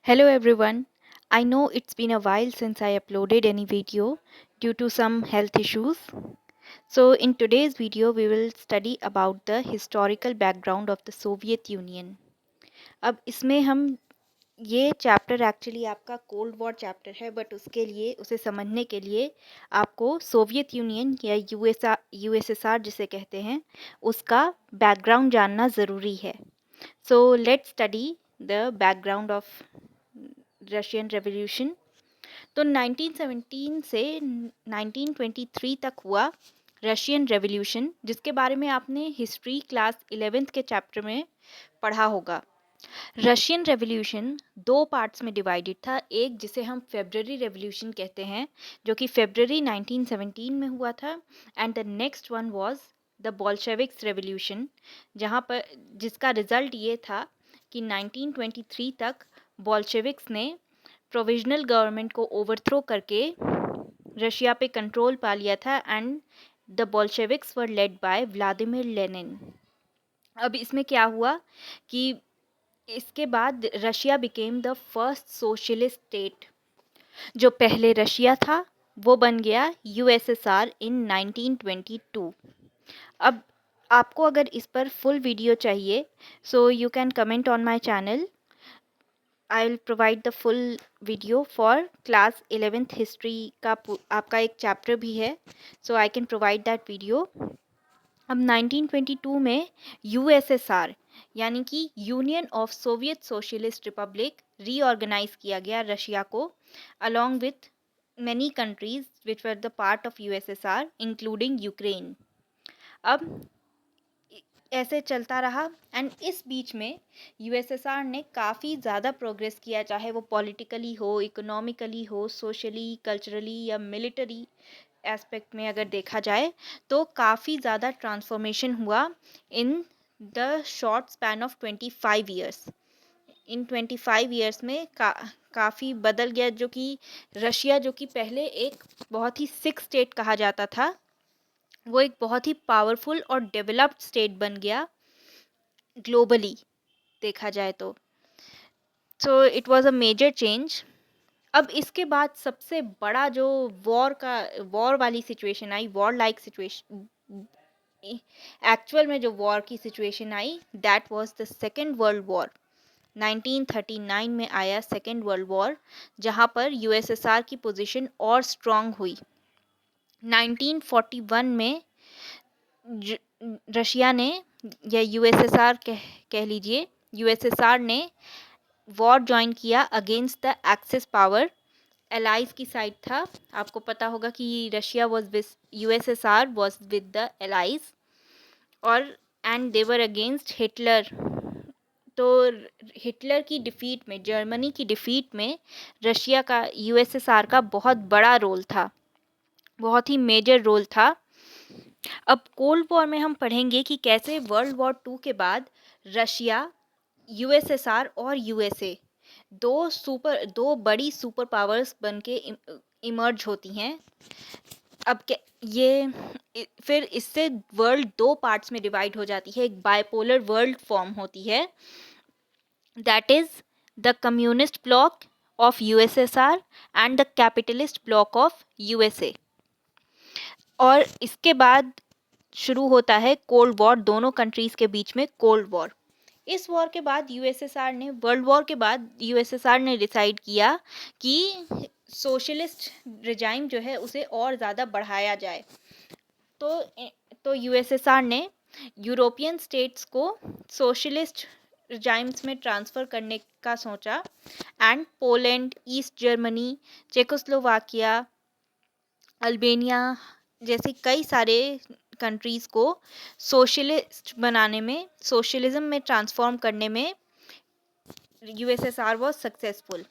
Hello everyone. I know it's been a while since I uploaded any video due to some health issues. So in today's video we will study about the historical background of the Soviet Union. अब इसमें हम ये chapter actually आपका cold war chapter है but उसके लिए उसे समझने के लिए आपको सोवियत यूनियन या यूएसएसआर जिसे कहते हैं उसका बैकग्राउंड जानना ज़रूरी है. So let's study the background of Russian revolution. तो 1917 से 1923 तक हुआ रशियन रेवोल्यूशन, जिसके बारे में आपने हिस्ट्री क्लास 11th के चैप्टर में पढ़ा होगा. रशियन रेवोल्यूशन दो पार्ट्स में डिवाइडेड था. एक जिसे हम फेब्रवरी रेवोल्यूशन कहते हैं जो कि फेब्रवरी 1917 में हुआ था, and the next one was the Bolsheviks revolution, जहाँ पर जिसका रिजल्ट ये था कि 1923 तक बोल्शेविक्स ने प्रोविजनल गवर्नमेंट को ओवरथ्रो करके रशिया पे कंट्रोल पा लिया था, and the Bolsheviks were led by Vladimir Lenin. अब इसमें क्या हुआ कि इसके बाद Russia became the first socialist state. जो पहले रशिया था वो बन गया यूएसएसआर इन 1922. अब आपको अगर इस पर फुल वीडियो चाहिए so you can comment on my channel. I will provide the full video for class 11th history का आपका एक चैप्टर भी है, so I can provide that video. अब 1922 में यूएसएसआर यानी कि union of Soviet socialist republic reorganise किया गया रशिया को, along with many countries which were the part of USSR including Ukraine. अब ऐसे चलता रहा, एंड इस बीच में यूएसएसआर ने काफ़ी ज़्यादा प्रोग्रेस किया, चाहे वो पॉलिटिकली हो, इकोनॉमिकली हो, सोशली, कल्चरली या मिलिट्री एस्पेक्ट में अगर देखा जाए तो काफ़ी ज़्यादा ट्रांसफॉर्मेशन हुआ in the short span of 25 years. In 25 years में काफ़ी बदल गया, जो कि रशिया जो कि पहले एक बहुत ही सिक स्टेट कहा जाता था वो एक बहुत ही पावरफुल और डेवलप्ड स्टेट बन गया ग्लोबली देखा जाए तो. So it was a major change. अब इसके बाद सबसे बड़ा जो वॉर वाली सिचुएशन आई, वॉर लाइक सिचुएशन, एक्चुअल में जो वॉर की सिचुएशन आई, that was the second world war. 1939 में आया सेकेंड वर्ल्ड वॉर, जहाँ पर यूएसएसआर की पोजीशन और स्ट्रांग हुई. 1941 में रशिया ने या यूएसएसआर कह लीजिए, यूएसएसआर ने वॉर ज्वाइन किया against the axis power. Allies की साइड था. आपको पता होगा कि Russia was with USSR was with the allies, और and they were against Hitler. तो हिटलर की डिफीट में, जर्मनी की डिफीट में रशिया का, यूएसएसआर का बहुत बड़ा रोल था, बहुत ही मेजर रोल था. अब कोल्ड वॉर में हम पढ़ेंगे कि कैसे वर्ल्ड वॉर 2 के बाद रशिया, यूएसएसआर और यूएसए दो बड़ी सुपर पावर्स बन के इमर्ज होती हैं. अब फिर इससे वर्ल्ड दो पार्ट्स में डिवाइड हो जाती है. एक बाइपोलर वर्ल्ड फॉर्म होती है, that is the communist bloc of USSR and the capitalist block of USA. और इसके बाद शुरू होता है कोल्ड वॉर, दोनों कंट्रीज के बीच में कोल्ड वॉर. इस वॉर के बाद यूएसएसआर ने, वर्ल्ड वॉर के बाद यूएसएसआर ने डिसाइड किया कि सोशलिस्ट रिजाइम जो है उसे और ज़्यादा बढ़ाया जाए. तो यूएसएसआर ने यूरोपियन स्टेट्स को सोशलिस्ट रिजाइम्स में ट्रांसफ़र करने का सोचा, and Poland, east Germany, Czechoslovakia, Albania जैसे कई सारे कंट्रीज़ को सोशलिस्ट बनाने में, सोशलिज्म में ट्रांसफॉर्म करने में यूएसएसआर वाज सक्सेसफुल.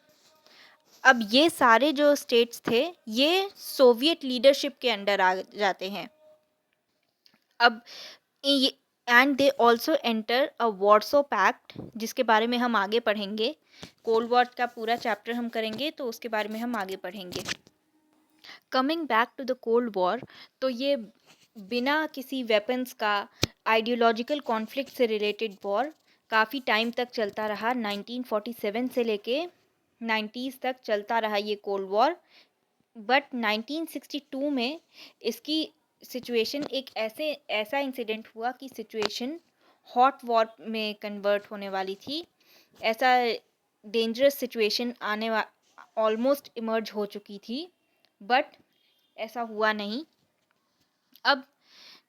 अब ये सारे जो स्टेट्स थे ये सोवियत लीडरशिप के अंडर आ जाते हैं. अब and they also enter a Warsaw pact, जिसके बारे में हम आगे पढ़ेंगे. कोल्ड वॉर का पूरा चैप्टर हम करेंगे तो उसके बारे में हम आगे पढ़ेंगे. Coming back to the cold war, तो ये बिना किसी वेपन्स का आइडियोलॉजिकल कॉन्फ्लिक्ट से रिलेटेड वॉर काफ़ी टाइम तक चलता रहा. 1947 से लेके 90s तक चलता रहा ये कोल्ड वॉर, बट 1962 में इसकी सिचुएशन एक ऐसा इंसिडेंट हुआ कि सिचुएशन हॉट वॉर में कन्वर्ट होने वाली थी। ऐसा डेंजरस सिचुएशन ऑलमोस्ट इमर्ज हो चुकी थी, बट ऐसा हुआ नहीं। अब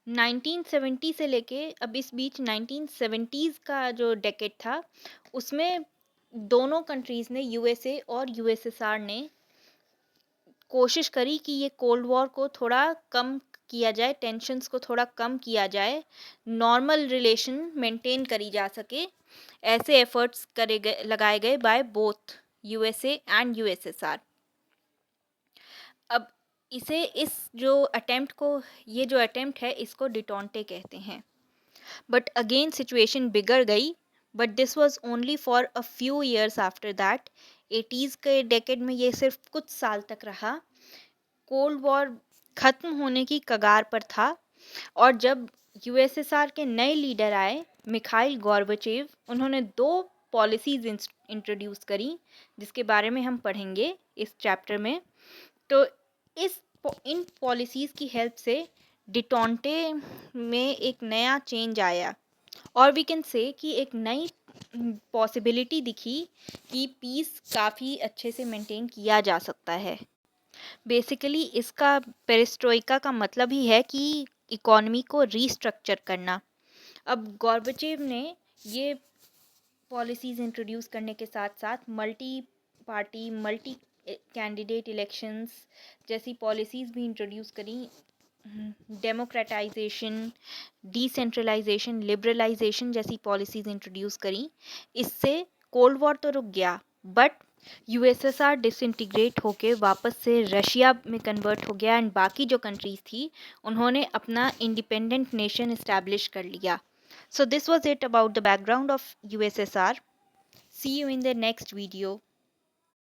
1970 से लेके अब इस बीच 1970s का जो डेकेड था, उसमें दोनों कंट्रीज़ ने, यूएसए और यूएसएसआर ने कोशिश करी कि ये कोल्ड वॉर को थोड़ा कम किया जाए, टेंशन्स को थोड़ा कम किया जाए, नॉर्मल रिलेशन मेंटेन करी जा सके। ऐसे एफर्ट्स लगाए गए by both USA and USSR. अब ये जो अटेम्प्ट है, इसको डिटोंटे कहते हैं। बट अगेन सिचुएशन बिगड़ गई, but this was only for a few years after that. 80s के डेकेड में ये सिर्फ कुछ साल तक रहा। कोल्ड वॉर खत्म होने की कगार पर था, और जब यूएसएसआर के नए लीडर आए, मिखाइल गॉर्बचेव, उन्होंने 2 पॉलिसीज इंट्रोड्यूस करी, जिसके बारे में हम पढ़ेंगे इस चैप्टर में। तो इन पॉलिसीज़ की हेल्प से डिटोंटे में एक नया चेंज आया, और वी कैन से कि एक नई पॉसिबिलिटी दिखी कि पीस काफ़ी अच्छे से मेंटेन किया जा सकता है। बेसिकली इसका पेरिस्ट्रोइका का मतलब ही है कि इकोनॉमी को रीस्ट्रक्चर करना। अब गॉर्बचेव ने ये पॉलिसीज़ इंट्रोड्यूस करने के साथ साथ मल्टी कैंडिडेट इलेक्शंस जैसी पॉलिसीज़ भी इंट्रोड्यूस करी। डेमोक्रेटाइजेशन, डिसेंट्रलाइजेशन, लिबरलाइजेशन जैसी पॉलिसीज़ इंट्रोड्यूस करी। इससे कोल्ड वॉर तो रुक गया, बट यूएसएसआर डिसइंटीग्रेट होके वापस से रशिया में कन्वर्ट हो गया, एंड बाकी जो कंट्रीज़ थी उन्होंने अपना इंडिपेंडेंट नेशन इस्टेब्लिश कर लिया। So this was it about the background of USSR. See you in the next video.